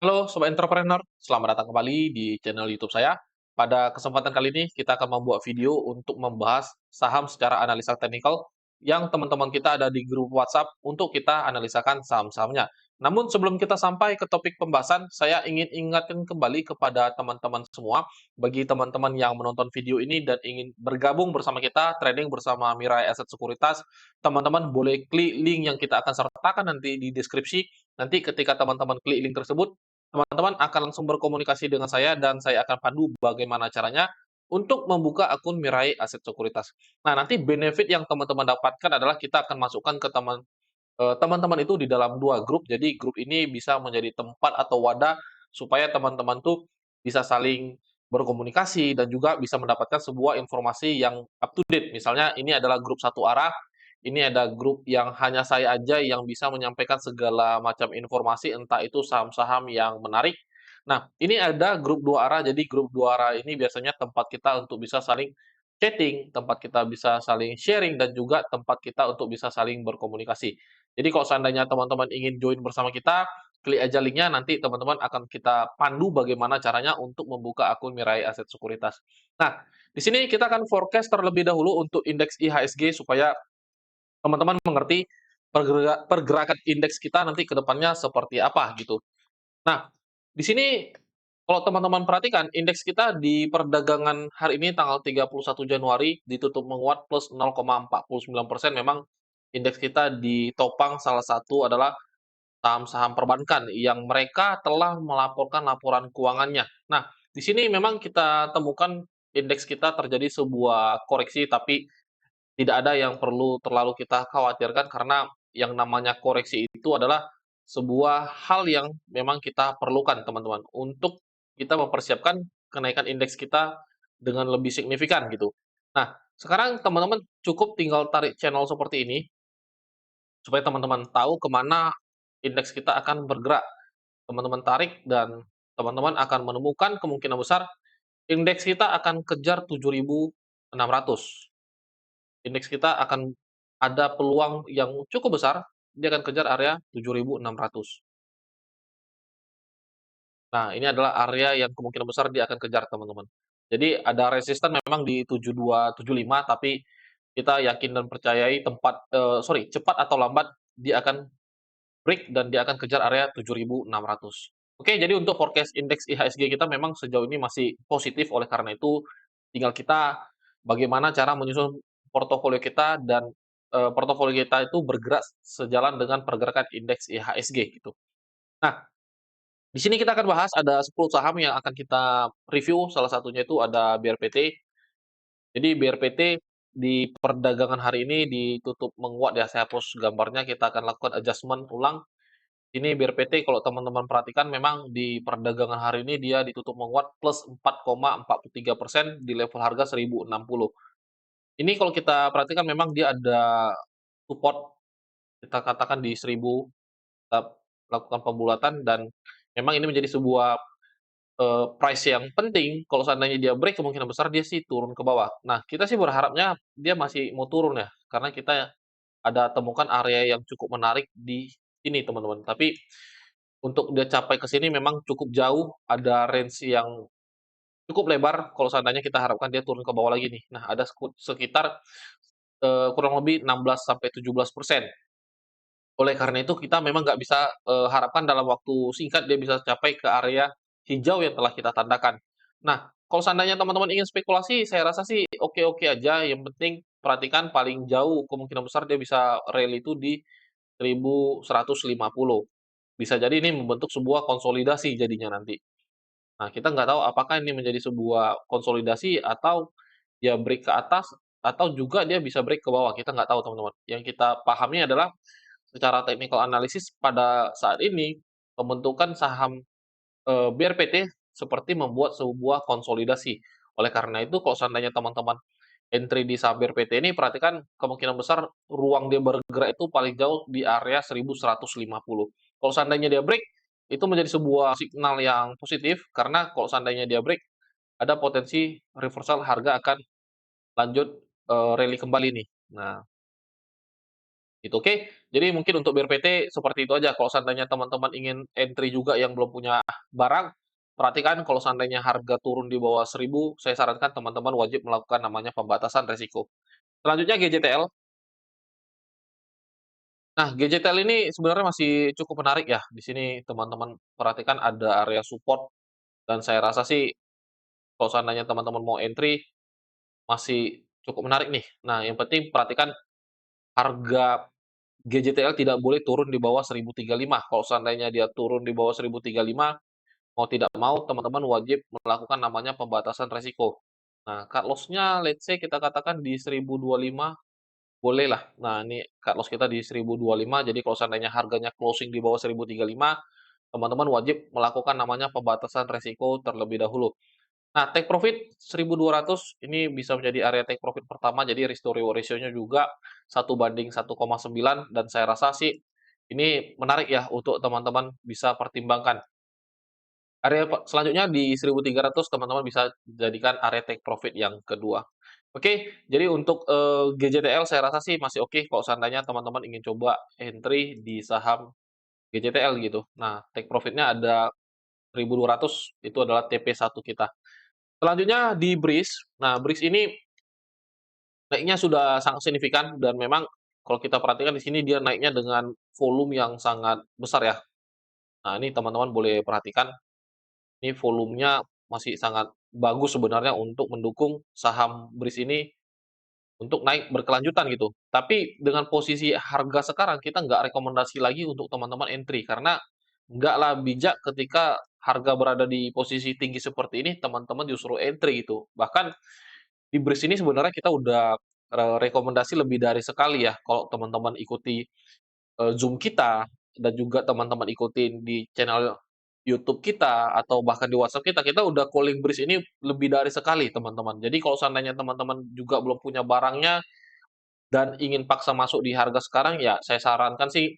Halo Sobat Entrepreneur, selamat datang kembali di channel YouTube saya. Pada kesempatan kali ini kita akan membuat video untuk membahas saham secara analisa teknikal yang teman-teman kita ada di grup WhatsApp untuk kita analisakan saham-sahamnya. Namun sebelum kita sampai ke topik pembahasan, saya ingin ingatkan kembali kepada teman-teman semua, bagi teman-teman yang menonton video ini dan ingin bergabung bersama kita trading bersama Mirai Asset Sekuritas, teman-teman boleh klik link yang kita akan sertakan nanti di deskripsi. Nanti ketika teman-teman klik link tersebut, teman-teman akan langsung berkomunikasi dengan saya dan saya akan pandu bagaimana caranya untuk membuka akun Mirai Aset Sekuritas. Nah, nanti benefit yang teman-teman dapatkan adalah kita akan masukkan ke teman-teman itu di dalam 2 grup. Jadi grup ini bisa menjadi tempat atau wadah supaya teman-teman tuh bisa saling berkomunikasi dan juga bisa mendapatkan sebuah informasi yang up to date. Misalnya ini adalah grup satu arah, ini ada grup yang hanya saya aja yang bisa menyampaikan segala macam informasi, entah itu saham-saham yang menarik. Nah, ini ada grup 2 arah, jadi grup 2 arah ini biasanya tempat kita untuk bisa saling chatting, tempat kita bisa saling sharing, dan juga tempat kita untuk bisa saling berkomunikasi. Jadi kalau seandainya teman-teman ingin join bersama kita, klik aja linknya, nanti teman-teman akan kita pandu bagaimana caranya untuk membuka akun Mirai Aset Sekuritas. Nah, di sini kita akan forecast terlebih dahulu untuk indeks IHSG supaya teman-teman mengerti pergerakan indeks kita nanti ke depannya seperti apa gitu. Nah, di sini kalau teman-teman perhatikan indeks kita di perdagangan hari ini tanggal 31 Januari ditutup menguat plus 0,49%. Memang indeks kita ditopang salah satu adalah saham-saham perbankan yang mereka telah melaporkan laporan keuangannya. Nah, di sini memang kita temukan indeks kita terjadi sebuah koreksi, tapi tidak ada yang perlu terlalu kita khawatirkan karena yang namanya koreksi itu adalah sebuah hal yang memang kita perlukan, teman-teman, untuk kita mempersiapkan kenaikan indeks kita dengan lebih signifikan gitu. Nah, sekarang teman-teman cukup tinggal tarik channel seperti ini supaya teman-teman tahu kemana indeks kita akan bergerak. Teman-teman tarik dan teman-teman akan menemukan kemungkinan besar indeks kita akan kejar 7.600. Indeks kita akan ada peluang yang cukup besar, dia akan kejar area 7.600. Nah, ini adalah area yang kemungkinan besar dia akan kejar, teman-teman. Jadi ada resisten memang di 7275, tapi kita yakin dan percayai cepat atau lambat dia akan break dan dia akan kejar area 7.600. Oke, jadi untuk forecast indeks IHSG kita memang sejauh ini masih positif, oleh karena itu tinggal kita bagaimana cara menyusun portofolio kita dan, portofolio kita itu bergerak sejalan dengan pergerakan indeks IHSG gitu. Nah, di sini kita akan bahas ada 10 saham yang akan kita review, salah satunya itu ada BRPT. Jadi BRPT di perdagangan hari ini ditutup menguat ya, saya hapus gambarnya, kita akan lakukan adjustment ulang. Ini BRPT kalau teman-teman perhatikan memang di perdagangan hari ini dia ditutup menguat plus 4,43% di level harga 1060. Ini kalau kita perhatikan memang dia ada support, kita katakan di 1000, kita lakukan pembulatan dan memang ini menjadi sebuah, price yang penting. Kalau seandainya dia break kemungkinan besar dia sih turun ke bawah. Nah, kita sih berharapnya dia masih mau turun ya, karena kita ada temukan area yang cukup menarik di sini, teman-teman. Tapi untuk dia capai ke sini memang cukup jauh, ada range yang cukup lebar kalau seandainya kita harapkan dia turun ke bawah lagi nih. Nah, ada sekitar, kurang lebih 16 sampai 17%. Oleh karena itu kita memang nggak bisa, harapkan dalam waktu singkat dia bisa capai ke area hijau yang telah kita tandakan. Nah, kalau seandainya teman-teman ingin spekulasi, saya rasa sih oke-oke aja, yang penting perhatikan paling jauh kemungkinan besar dia bisa rally itu di 1150. Bisa jadi ini membentuk sebuah konsolidasi jadinya nanti. Nah, kita nggak tahu apakah ini menjadi sebuah konsolidasi atau dia break ke atas, atau juga dia bisa break ke bawah, kita nggak tahu, teman-teman. Yang kita pahami adalah secara technical analysis pada saat ini pembentukan saham, BRPT seperti membuat sebuah konsolidasi. Oleh karena itu kalau seandainya teman-teman entry di saham BRPT ini, perhatikan kemungkinan besar ruang dia bergerak itu paling jauh di area 1150. Kalau seandainya dia break, itu menjadi sebuah signal yang positif, karena kalau seandainya dia break, ada potensi reversal harga akan lanjut, rally kembali nih. Nah, gitu, oke. Jadi mungkin untuk BRPT seperti itu aja, kalau seandainya teman-teman ingin entry juga yang belum punya barang, perhatikan kalau seandainya harga turun di bawah 1.000, saya sarankan teman-teman wajib melakukan namanya pembatasan resiko. Selanjutnya GJTL. Nah, GJTL ini sebenarnya masih cukup menarik ya. Di sini teman-teman perhatikan ada area support dan saya rasa sih kalau seandainya teman-teman mau entry masih cukup menarik nih. Nah, yang penting perhatikan harga GJTL tidak boleh turun di bawah 1.035. Kalau seandainya dia turun di bawah 1.035, mau tidak mau teman-teman wajib melakukan namanya pembatasan resiko. Nah, cut loss-nya let's say kita katakan di 1.025 bolehlah. Nah, ini cut loss kita di 1.025, jadi kalau seandainya harganya closing di bawah 1.035, teman-teman wajib melakukan namanya pembatasan resiko terlebih dahulu. Nah, take profit 1.200 ini bisa menjadi area take profit pertama, jadi risk to reward ratio-nya juga 1:1,9 dan saya rasa sih ini menarik ya untuk teman-teman bisa pertimbangkan. Area selanjutnya di 1.300 teman-teman bisa jadikan area take profit yang kedua. Oke, jadi untuk, GJTL saya rasa sih masih oke kalau seandainya teman-teman ingin coba entry di saham GJTL gitu. Nah, take profit-nya ada 1.200 itu adalah TP1 kita. Selanjutnya di BRIS. Nah, BRIS ini naiknya sudah sangat signifikan dan memang kalau kita perhatikan di sini dia naiknya dengan volume yang sangat besar ya. Nah, ini teman-teman boleh perhatikan, ini volumenya masih sangat bagus sebenarnya untuk mendukung saham BRIS ini untuk naik berkelanjutan gitu. Tapi dengan posisi harga sekarang kita nggak rekomendasi lagi untuk teman-teman entry, karena nggaklah bijak ketika harga berada di posisi tinggi seperti ini, teman-teman justru entry gitu. Bahkan di BRIS ini sebenarnya kita udah rekomendasi lebih dari sekali ya, kalau teman-teman ikuti, Zoom kita dan juga teman-teman ikutin di channel YouTube kita atau bahkan di WhatsApp kita, kita udah calling BRIS ini lebih dari sekali teman-teman. Jadi kalau seandainya teman-teman juga belum punya barangnya dan ingin paksa masuk di harga sekarang, ya saya sarankan sih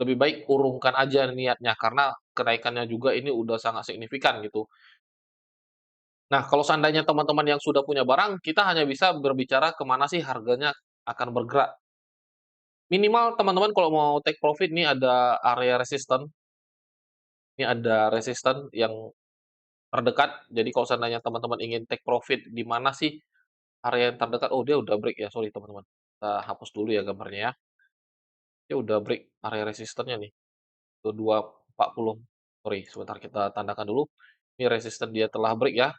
lebih baik urungkan aja niatnya, karena kenaikannya juga ini udah sangat signifikan gitu. Nah, kalau seandainya teman-teman yang sudah punya barang, kita hanya bisa berbicara kemana sih harganya akan bergerak. Minimal teman-teman kalau mau take profit nih ada area resisten, ini ada resisten yang terdekat. Jadi kalau seandainya teman-teman ingin take profit di mana sih area yang terdekat? Oh, dia udah break ya, sorry teman-teman. Kita hapus dulu ya gambarnya ya. Dia udah break area resistennya nih, ke 240. Sorry, sebentar kita tandakan dulu. Ini resisten dia telah break ya.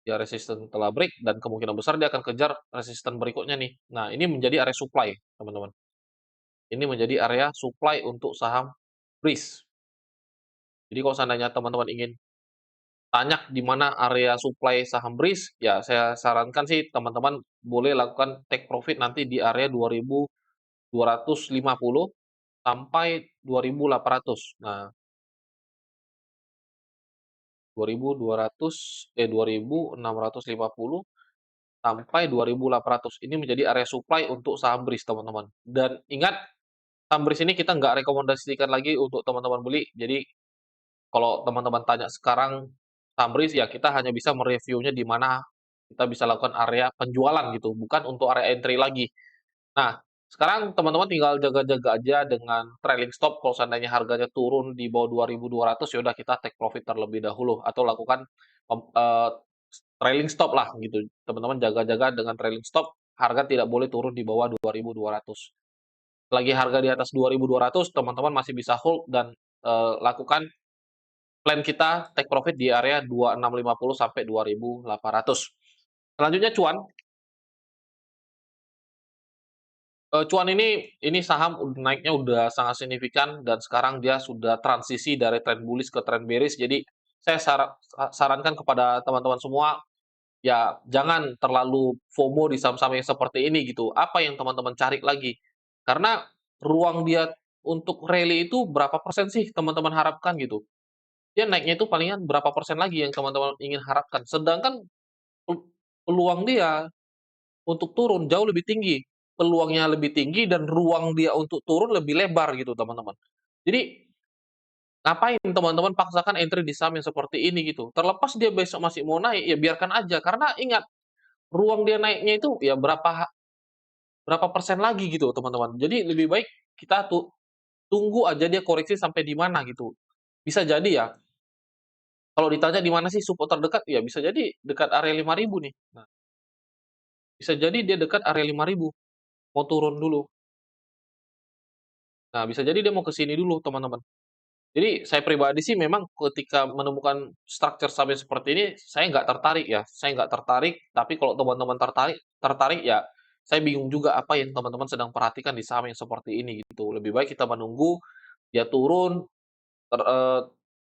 Dia resisten telah break dan kemungkinan besar dia akan kejar resisten berikutnya nih. Nah, ini menjadi area supply, teman-teman. Ini menjadi area supply untuk saham BRIS. Jadi kalau seandainya teman-teman ingin tanya di mana area supply saham BRIS, ya saya sarankan sih teman-teman boleh lakukan take profit nanti di area 2.250 sampai 2.800. Nah, 2.200 2.650 sampai 2.800. Ini menjadi area supply untuk saham BRIS, teman-teman. Dan ingat, saham BRIS ini kita nggak rekomendasikan lagi untuk teman-teman beli. Jadi, kalau teman-teman tanya sekarang saham BRIS, ya kita hanya bisa mereviewnya di mana kita bisa lakukan area penjualan gitu, bukan untuk area entry lagi. Nah, sekarang teman-teman tinggal jaga-jaga aja dengan trailing stop. Kalau seandainya harganya turun di bawah 2.200, ya udah kita take profit terlebih dahulu atau lakukan trailing stop lah gitu. Teman-teman jaga-jaga dengan trailing stop, harga tidak boleh turun di bawah 2.200. Lagi harga di atas 2.200, teman-teman masih bisa hold dan lakukan plan kita take profit di area 2650 sampai 2.800. Selanjutnya cuan. Cuan ini saham naiknya udah sangat signifikan dan sekarang dia sudah transisi dari tren bullish ke tren bearish. Jadi saya sarankan kepada teman-teman semua, ya jangan terlalu FOMO di saham-saham yang seperti ini gitu. Apa yang teman-teman cari lagi? Karena ruang dia untuk rally itu berapa persen sih teman-teman harapkan gitu. Dia naiknya itu palingan berapa persen lagi yang teman-teman ingin harapkan. Sedangkan peluang dia untuk turun jauh lebih tinggi, peluangnya lebih tinggi dan ruang dia untuk turun lebih lebar gitu, teman-teman. Jadi, ngapain teman-teman paksakan entry di saham yang seperti ini gitu. Terlepas dia besok masih mau naik, ya biarkan aja, karena ingat, ruang dia naiknya itu ya berapa berapa persen lagi gitu, teman-teman. Jadi lebih baik kita tunggu aja dia koreksi sampai di mana gitu. Bisa jadi ya, kalau ditanya di mana sih support terdekat, ya bisa jadi dekat area 5.000 nih. Nah, bisa jadi dia dekat area 5.000 mau turun dulu. Nah, bisa jadi dia mau ke sini dulu, teman-teman. Jadi saya pribadi sih memang ketika menemukan structure saham yang seperti ini, saya nggak tertarik ya, saya nggak tertarik, tapi kalau teman-teman tertarik tertarik ya, saya bingung juga apa yang teman-teman sedang perhatikan di saham yang seperti ini gitu. Lebih baik kita menunggu dia turun, ter eee,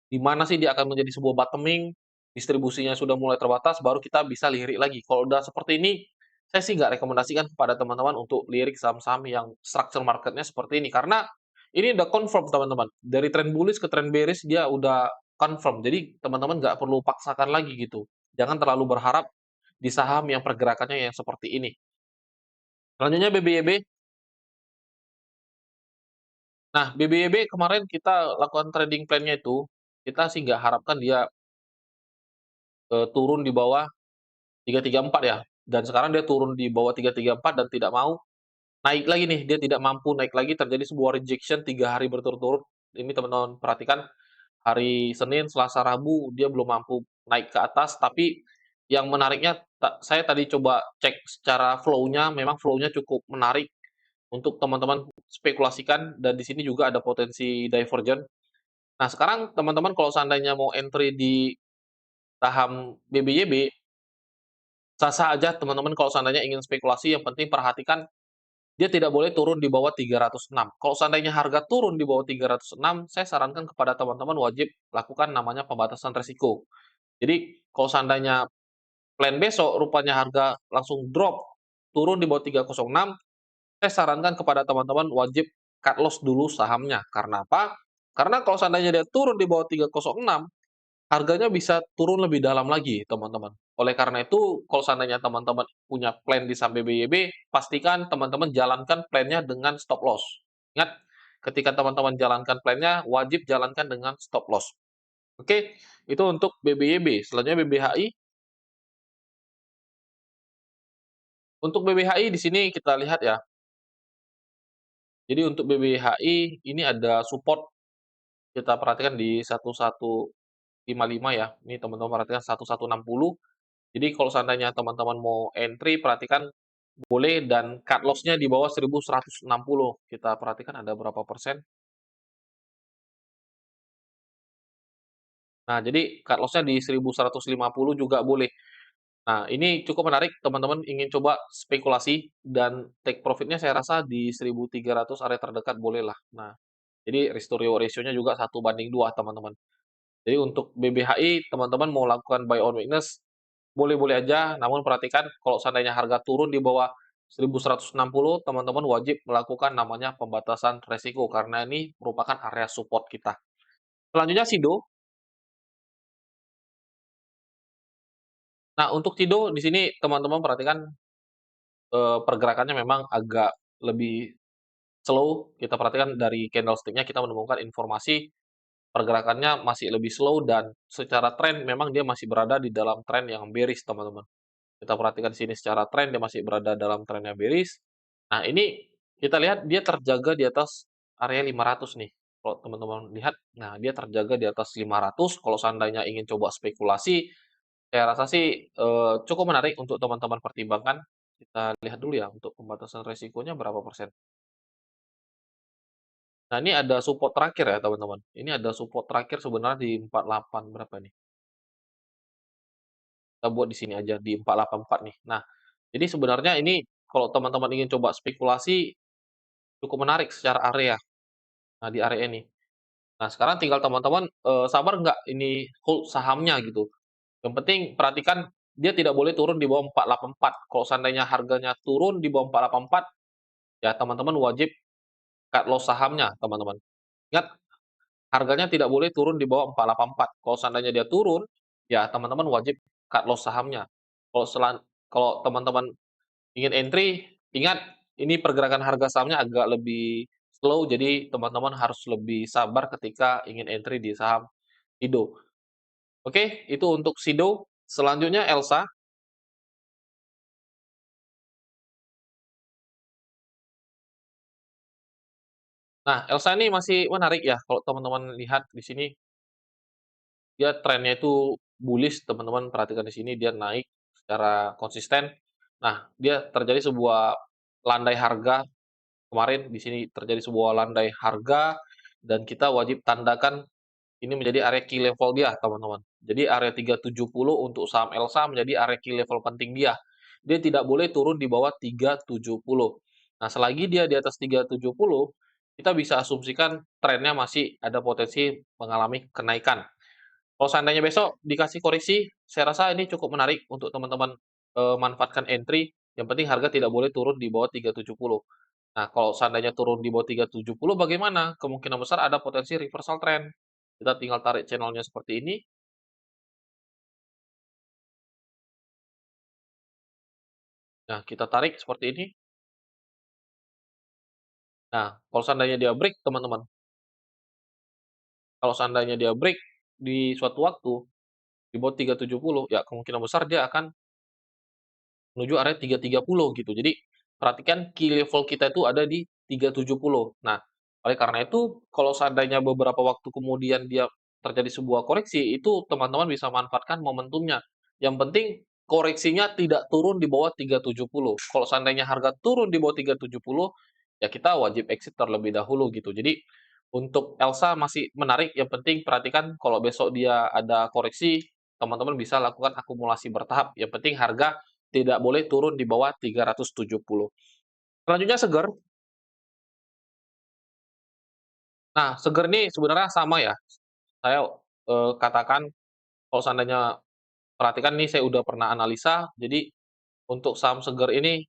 di mana sih dia akan menjadi sebuah bottoming, distribusinya sudah mulai terbatas, baru kita bisa lirik lagi. Kalau udah seperti ini, saya sih nggak rekomendasikan kepada teman-teman untuk lirik saham-saham yang structure market-nya seperti ini, karena ini udah confirm teman-teman, dari trend bullish ke trend bearish dia udah confirm. Jadi teman-teman nggak perlu paksakan lagi gitu. Jangan terlalu berharap di saham yang pergerakannya yang seperti ini. Selanjutnya BBYB. Nah, BBYB kemarin kita lakukan trading plan-nya itu, kita sih nggak harapkan dia turun di bawah 334 ya, dan sekarang dia turun di bawah 334 dan tidak mau naik lagi nih, dia tidak mampu naik lagi, terjadi sebuah rejection 3 hari berturut-turut. Ini teman-teman perhatikan, hari Senin, Selasa, Rabu dia belum mampu naik ke atas, tapi yang menariknya saya tadi coba cek secara flow-nya, memang flow-nya cukup menarik untuk teman-teman spekulasikan dan di sini juga ada potensi divergen. Nah, sekarang teman-teman kalau seandainya mau entry di saham BBYB, sah-sah aja teman-teman kalau seandainya ingin spekulasi, yang penting perhatikan dia tidak boleh turun di bawah 306. Kalau seandainya harga turun di bawah 306, saya sarankan kepada teman-teman wajib lakukan namanya pembatasan resiko. Jadi, kalau seandainya plan besok rupanya harga langsung drop, turun di bawah 306, saya sarankan kepada teman-teman wajib cut loss dulu sahamnya. Karena apa? Karena kalau seandainya dia turun di bawah 306, harganya bisa turun lebih dalam lagi, teman-teman. Oleh karena itu, kalau seandainya teman-teman punya plan di saham BBYB, pastikan teman-teman jalankan plannya dengan stop loss. Ingat, ketika teman-teman jalankan plannya, wajib jalankan dengan stop loss. Oke, itu untuk BBYB. Selanjutnya BBHI. Untuk BBHI di sini kita lihat ya. Jadi untuk BBHI ini ada support, kita perhatikan di 1155 ya. Ini teman-teman perhatikan 1160. Jadi kalau seandainya teman-teman mau entry, perhatikan boleh dan cut loss-nya di bawah 1160. Kita perhatikan ada berapa persen. Nah, jadi cut loss-nya di 1150 juga boleh. Nah, ini cukup menarik, teman-teman ingin coba spekulasi dan take profit-nya saya rasa di 1300 area terdekat bolehlah. Nah, jadi risk to reward ratio-nya juga 1:2, teman-teman. Jadi untuk BBHI, teman-teman mau lakukan buy on weakness, boleh-boleh aja, namun perhatikan kalau seandainya harga turun di bawah 1160, teman-teman wajib melakukan namanya pembatasan resiko, karena ini merupakan area support kita. Selanjutnya SIDO. Nah, untuk SIDO di sini teman-teman perhatikan, pergerakannya memang agak lebih slow. Kita perhatikan dari candlestick-nya kita menemukan informasi pergerakannya masih lebih slow dan secara tren memang dia masih berada di dalam tren yang bearish, teman-teman. Kita perhatikan di sini secara tren dia masih berada dalam tren yang bearish. Nah, ini kita lihat dia terjaga di atas area 500 nih. Kalau teman-teman lihat, nah dia terjaga di atas 500. Kalau seandainya ingin coba spekulasi, saya rasa sih cukup menarik untuk teman-teman pertimbangkan. Kita lihat dulu ya untuk pembatasan resikonya berapa persen. Nah, ini ada support terakhir ya teman-teman. Ini ada support terakhir sebenarnya di 48 berapa nih? Kita buat di sini aja di 484 nih. Nah, jadi sebenarnya ini kalau teman-teman ingin coba spekulasi cukup menarik secara area. Nah, di area ini. Nah, sekarang tinggal teman-teman, sabar nggak ini hold sahamnya gitu. Yang penting perhatikan dia tidak boleh turun di bawah 484. Kalau seandainya harganya turun di bawah 484, ya teman-teman wajib cut loss sahamnya, teman-teman. Ingat, harganya tidak boleh turun di bawah 484. Kalau seandainya dia turun, ya teman-teman wajib cut loss sahamnya. Kalau kalau teman-teman ingin entry, ingat ini pergerakan harga sahamnya agak lebih slow, jadi teman-teman harus lebih sabar ketika ingin entry di saham SIDO. Oke, itu untuk SIDO. Selanjutnya Elsa. Nah, Elsa ini masih menarik ya, kalau teman-teman lihat di sini, dia trennya itu bullish, teman-teman perhatikan di sini dia naik secara konsisten. Nah, dia terjadi sebuah landai harga kemarin di sini terjadi sebuah landai harga dan kita wajib tandakan ini menjadi area key level dia, teman-teman. Jadi area 370 untuk saham Elsa menjadi area key level penting dia. Dia tidak boleh turun di bawah 370. Nah, selagi dia di atas 370, kita bisa asumsikan trennya masih ada potensi mengalami kenaikan. Kalau seandainya besok dikasih koreksi, saya rasa ini cukup menarik untuk teman-teman, manfaatkan entry, yang penting harga tidak boleh turun di bawah 370. Nah, kalau seandainya turun di bawah 370 bagaimana? Kemungkinan besar ada potensi reversal trend. Kita tinggal tarik channel-nya seperti ini. Nah, kita tarik seperti ini. Nah, kalau seandainya dia break, teman-teman, kalau seandainya dia break di suatu waktu di bawah 370, ya kemungkinan besar dia akan menuju area 330 gitu. Jadi, perhatikan key level kita itu ada di 370. Nah, oleh karena itu, kalau seandainya beberapa waktu kemudian dia terjadi sebuah koreksi, itu teman-teman bisa manfaatkan momentumnya. Yang penting koreksinya tidak turun di bawah 370. Kalau seandainya harga turun di bawah 370, ya kita wajib exit terlebih dahulu gitu. Jadi, untuk Elsa masih menarik, yang penting perhatikan kalau besok dia ada koreksi, teman-teman bisa lakukan akumulasi bertahap. Yang penting harga tidak boleh turun di bawah 370. Selanjutnya Seger. Nah, Seger ini sebenarnya sama ya, saya, katakan kalau seandainya perhatikan nih saya udah pernah analisa, jadi untuk saham Seger ini,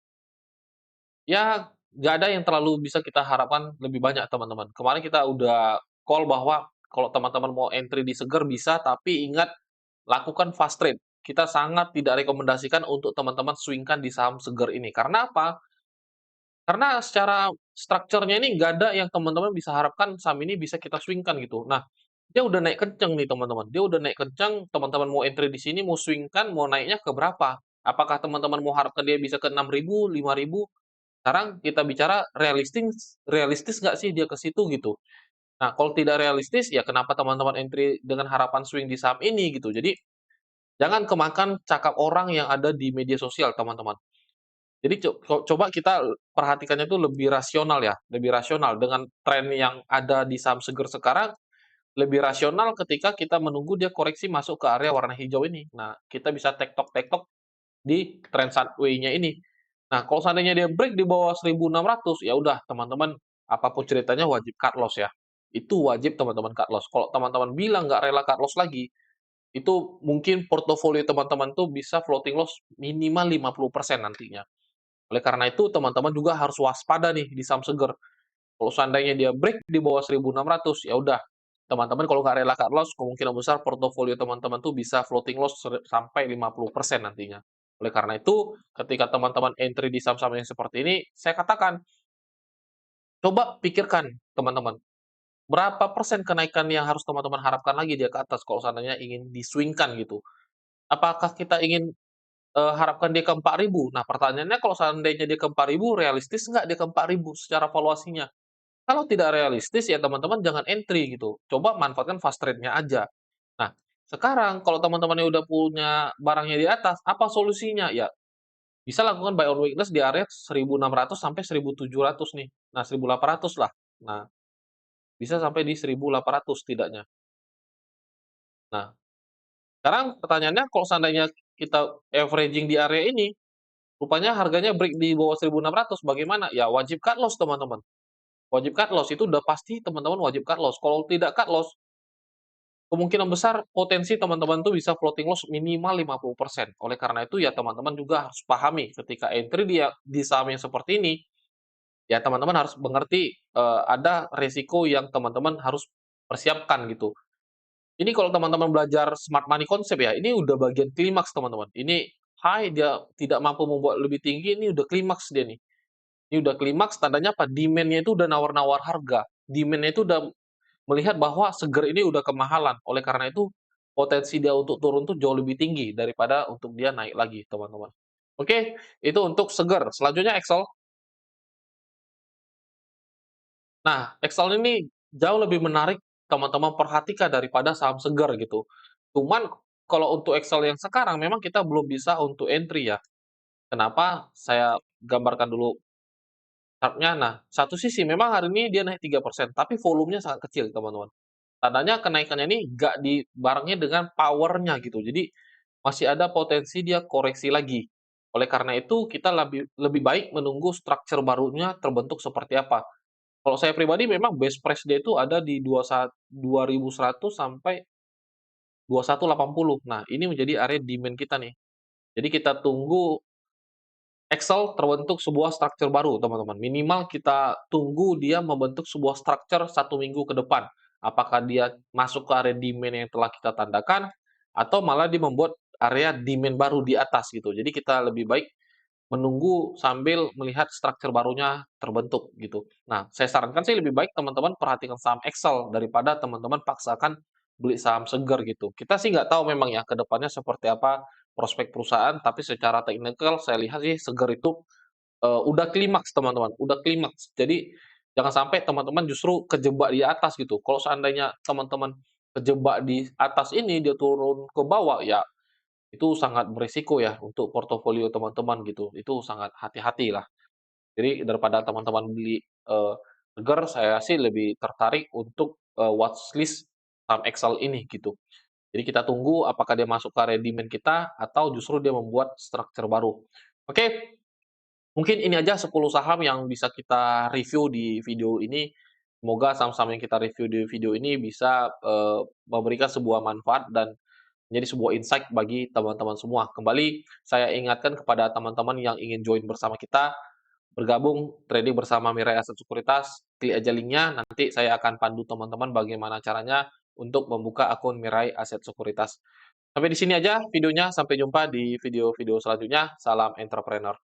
ya nggak ada yang terlalu bisa kita harapkan lebih banyak teman-teman. Kemarin kita udah call bahwa kalau teman-teman mau entry di Seger bisa, tapi ingat lakukan fast trade. Kita sangat tidak rekomendasikan untuk teman-teman swing-kan di saham Seger ini. Karena apa? Karena secara strukturnya ini nggak ada yang teman-teman bisa harapkan saham ini bisa kita swing-kan gitu. Nah, dia udah naik kenceng nih teman-teman, dia udah naik kenceng, teman-teman mau entry di sini, mau swing-kan, mau naiknya ke berapa? Apakah teman-teman mau harapkan dia bisa ke 6.000, 5.000? Sekarang kita bicara realistis realistis nggak sih dia ke situ gitu. Nah, kalau tidak realistis, ya kenapa teman-teman entry dengan harapan swing di saham ini gitu. Jadi, jangan kemakan cakap orang yang ada di media sosial, teman-teman. Jadi coba kita perhatikannya itu lebih rasional ya, lebih rasional dengan tren yang ada di saham seger sekarang, lebih rasional ketika kita menunggu dia koreksi masuk ke area warna hijau ini. Nah, kita bisa tektok-tektok di trend sideways-nya ini. Nah, kalau seandainya dia break di bawah 1.600, ya udah teman-teman, apapun ceritanya wajib cut loss ya. Itu wajib teman-teman cut loss. Kalau teman-teman bilang nggak rela cut loss lagi, itu mungkin portofolio teman-teman tuh bisa floating loss minimal 50% nantinya. Oleh karena itu, teman-teman juga harus waspada nih di saham seger. Kalau seandainya dia break di bawah 1.600, ya udah, teman-teman kalau nggak rela cut loss, kemungkinan besar portofolio teman-teman tuh bisa floating loss sampai 50% nantinya. Oleh karena itu, ketika teman-teman entry di saham-saham yang seperti ini, saya katakan, coba pikirkan teman-teman, berapa persen kenaikan yang harus teman-teman harapkan lagi dia ke atas kalau seandainya ingin diswingkan gitu. Apakah kita ingin harapkan dia ke 4.000? Nah, pertanyaannya kalau seandainya dia ke 4.000, realistis nggak dia ke 4.000 secara valuasinya? Kalau tidak realistis, ya teman-teman jangan entry gitu. Coba manfaatkan fast trade-nya aja. Nah, sekarang kalau teman-teman yang udah punya barangnya di atas, apa solusinya? Ya, bisa lakukan buy on weakness di area 1.600 sampai 1.700 nih. Nah, 1.800 lah. Nah, bisa sampai di 1.800 setidaknya. Nah, sekarang pertanyaannya kalau seandainya kita averaging di area ini, rupanya harganya break di bawah 1.600 bagaimana? Ya wajib cut loss teman-teman. Wajib cut loss, itu udah pasti teman-teman wajib cut loss. Kalau tidak cut loss, kemungkinan besar potensi teman-teman tuh bisa floating loss minimal 50%. Oleh karena itu ya teman-teman juga harus pahami ketika entry dia di saham yang seperti ini, ya teman-teman harus mengerti, ada resiko yang teman-teman harus persiapkan gitu. Ini kalau teman-teman belajar smart money konsep ya, ini udah bagian klimaks teman-teman. Ini high dia tidak mampu membuat lebih tinggi, ini udah klimaks dia nih. Ini udah klimaks, tandanya apa? Demand-nya itu udah nawar-nawar harga. Demand-nya itu udah melihat bahwa seger ini udah kemahalan. Oleh karena itu, potensi dia untuk turun tuh jauh lebih tinggi daripada untuk dia naik lagi, teman-teman. Oke, itu untuk seger. Selanjutnya Excel. Nah, Excel ini jauh lebih menarik teman-teman perhatikan daripada saham segar gitu. Cuman kalau untuk Excel yang sekarang memang kita belum bisa untuk entry ya. Kenapa? Saya gambarkan dulu chartnya. Nah, satu sisi memang hari ini dia naik 3%, tapi volumenya sangat kecil, teman-teman. Tandanya kenaikannya ini nggak dibarengnya dengan power-nya gitu. Jadi masih ada potensi dia koreksi lagi. Oleh karena itu, kita lebih lebih baik menunggu structure barunya terbentuk seperti apa. Kalau saya pribadi memang base price dia itu ada di 2100 sampai 2180. Nah, ini menjadi area demand kita nih. Jadi kita tunggu Excel terbentuk sebuah struktur baru, teman-teman. Minimal kita tunggu dia membentuk sebuah struktur 1 minggu ke depan. Apakah dia masuk ke area demand yang telah kita tandakan, atau malah dia membuat area demand baru di atas gitu. Jadi kita lebih baik menunggu sambil melihat struktur barunya terbentuk gitu. Nah, saya sarankan sih lebih baik teman-teman perhatikan saham Excel daripada teman-teman paksakan beli saham segar gitu. Kita sih nggak tahu memang ya ke depannya seperti apa prospek perusahaan, tapi secara teknikal saya lihat sih segar itu udah klimaks teman-teman, udah klimaks. Jadi jangan sampai teman-teman justru kejebak di atas gitu. Kalau seandainya teman-teman kejebak di atas ini, dia turun ke bawah, ya itu sangat berisiko ya untuk portofolio teman-teman gitu, itu sangat hati-hati lah. Jadi daripada teman-teman beli, segar, saya sih lebih tertarik untuk, watchlist saham Excel ini gitu. Jadi kita tunggu apakah dia masuk ke area demand kita atau justru dia membuat structure baru. Oke, mungkin ini aja 10 saham yang bisa kita review di video ini. Semoga saham-saham yang kita review di video ini bisa, memberikan sebuah manfaat dan menjadi sebuah insight bagi teman-teman semua. Kembali saya ingatkan kepada teman-teman yang ingin join bersama kita, bergabung trading bersama Mirai Aset Sekuritas, klik aja linknya, nanti saya akan pandu teman-teman bagaimana caranya untuk membuka akun Mirai Aset Sekuritas. Sampai di sini aja videonya, sampai jumpa di video-video selanjutnya. Salam entrepreneur.